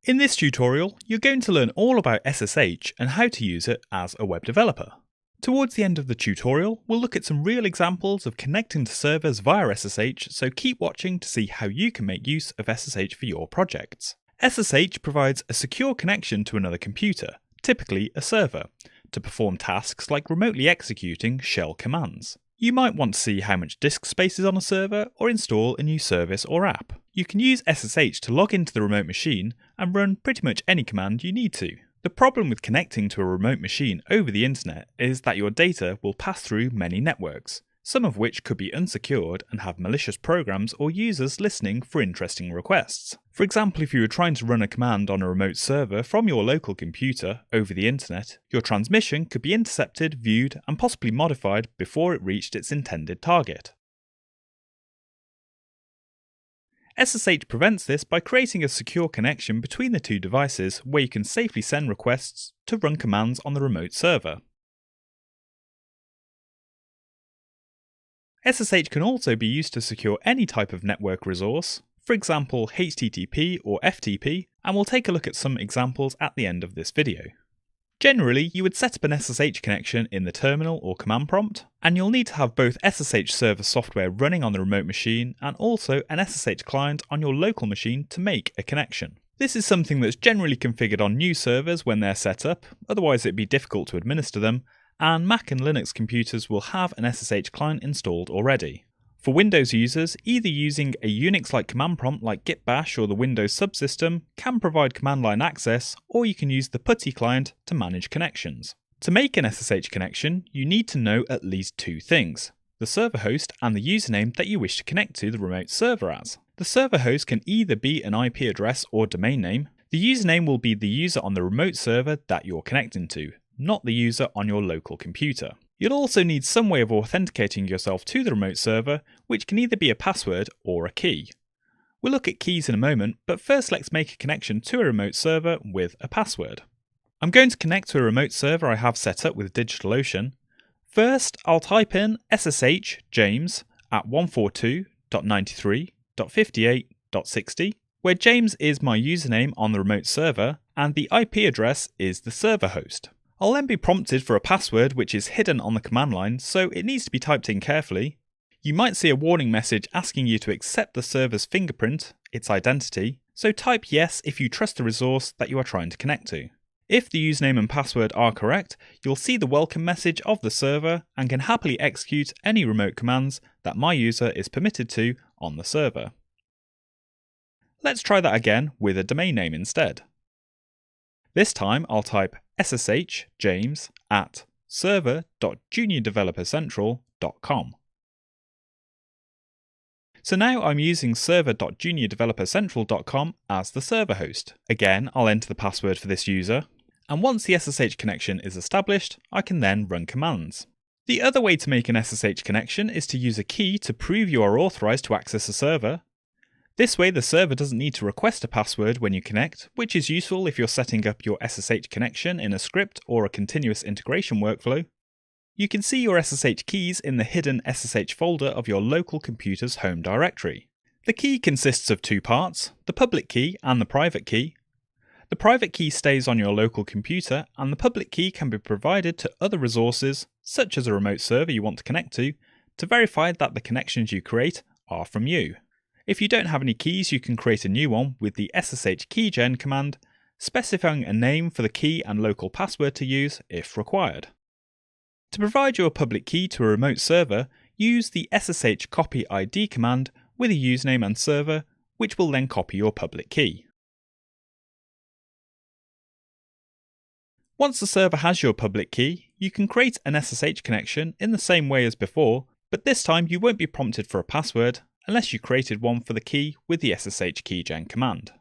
In this tutorial, you're going to learn all about SSH and how to use it as a web developer. Towards the end of the tutorial, we'll look at some real examples of connecting to servers via SSH, so keep watching to see how you can make use of SSH for your projects. SSH provides a secure connection to another computer, typically a server, to perform tasks like remotely executing shell commands. You might want to see how much disk space is on a server or install a new service or app. You can use SSH to log into the remote machine and run pretty much any command you need to. The problem with connecting to a remote machine over the internet is that your data will pass through many networks, some of which could be unsecured and have malicious programs or users listening for interesting requests. For example, if you were trying to run a command on a remote server from your local computer over the internet, your transmission could be intercepted, viewed, and possibly modified before it reached its intended target. SSH prevents this by creating a secure connection between the two devices where you can safely send requests to run commands on the remote server. SSH can also be used to secure any type of network resource, for example HTTP or FTP, and we'll take a look at some examples at the end of this video. Generally, you would set up an SSH connection in the terminal or command prompt, and you'll need to have both SSH server software running on the remote machine and also an SSH client on your local machine to make a connection. This is something that's generally configured on new servers when they're set up, otherwise it'd be difficult to administer them, and Mac and Linux computers will have an SSH client installed already. For Windows users, either using a Unix-like command prompt like git bash or the Windows subsystem can provide command line access, or you can use the PuTTY client to manage connections. To make an SSH connection, you need to know at least two things: the server host and the username that you wish to connect to the remote server as. The server host can either be an IP address or domain name. The username will be the user on the remote server that you're connecting to, not the user on your local computer. You'll also need some way of authenticating yourself to the remote server, which can either be a password or a key. We'll look at keys in a moment, but first let's make a connection to a remote server with a password. I'm going to connect to a remote server I have set up with DigitalOcean. First, I'll type in SSH James at 142.93.58.60, where James is my username on the remote server and the IP address is the server host. I'll then be prompted for a password which is hidden on the command line, so it needs to be typed in carefully. You might see a warning message asking you to accept the server's fingerprint, its identity, so type yes if you trust the resource that you are trying to connect to. If the username and password are correct, you'll see the welcome message of the server and can happily execute any remote commands that my user is permitted to on the server. Let's try that again with a domain name instead. This time I'll type SSH James at server.juniordevelopercentral.com. So now I'm using server.juniordevelopercentral.com as the server host. Again, I'll enter the password for this user, and once the SSH connection is established, I can then run commands. The other way to make an SSH connection is to use a key to prove you are authorized to access a server. This way the server doesn't need to request a password when you connect, which is useful if you're setting up your SSH connection in a script or a continuous integration workflow. You can see your SSH keys in the hidden SSH folder of your local computer's home directory. The key consists of two parts, the public key and the private key. The private key stays on your local computer, and the public key can be provided to other resources, such as a remote server you want to connect to verify that the connections you create are from you. If you don't have any keys, you can create a new one with the SSH keygen command, specifying a name for the key and local password to use if required. To provide your public key to a remote server, use the SSH copy ID command with a username and server, which will then copy your public key. Once the server has your public key, you can create an SSH connection in the same way as before, but this time you won't be prompted for a password unless you created one for the key with the SSH keygen command.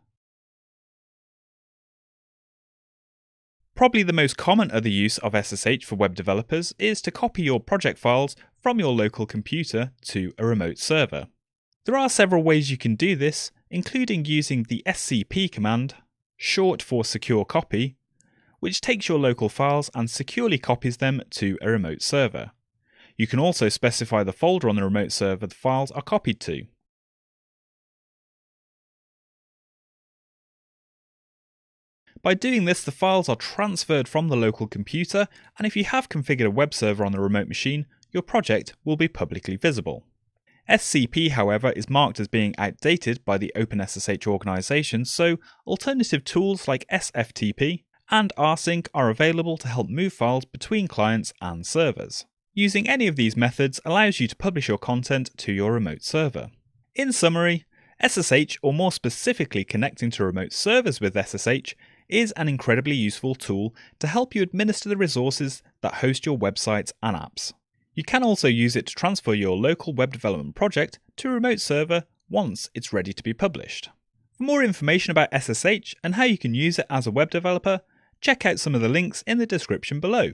Probably the most common other use of SSH for web developers is to copy your project files from your local computer to a remote server. There are several ways you can do this, including using the SCP command, short for secure copy, which takes your local files and securely copies them to a remote server. You can also specify the folder on the remote server the files are copied to. By doing this, the files are transferred from the local computer, and if you have configured a web server on the remote machine, your project will be publicly visible. SCP, however, is marked as being outdated by the OpenSSH organisation, so alternative tools like SFTP and rsync are available to help move files between clients and servers. Using any of these methods allows you to publish your content to your remote server. In summary, SSH, or more specifically connecting to remote servers with SSH, is an incredibly useful tool to help you administer the resources that host your websites and apps. You can also use it to transfer your local web development project to a remote server once it's ready to be published. For more information about SSH and how you can use it as a web developer, check out some of the links in the description below.